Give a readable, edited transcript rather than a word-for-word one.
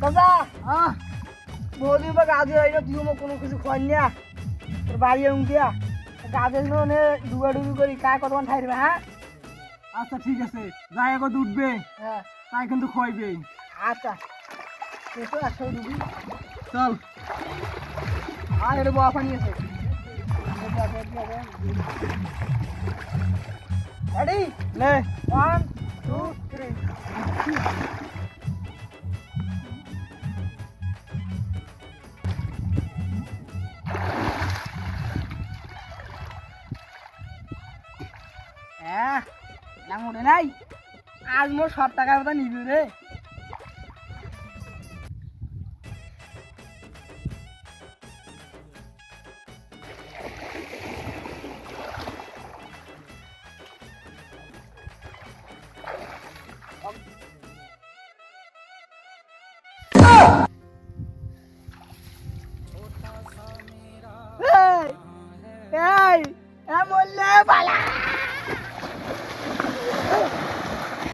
দাদা বহুদিন পর গাছে হয় না, তুই আমার কোনো কিছু খাওয়ান না তোর বাড়ি উঙ্কিয়া গাছের জন্য ডুবাডুবি করি কায় কতক্ষণ ঠাইবে। হ্যাঁ আচ্ছা ঠিক আছে, যাই আগত উঠবে হ্যাঁ তাই কিন্তু খোয়াইবে। আচ্ছা তুই তো একশো ডুবি চল। আর এটা বয়া পানি আছে। রেডি লে 1 2 3 হ্যাঁ লাঙুরে নাই আজ মোর 7 টাকার মতো নিবি রে। এই এই বললে ভাই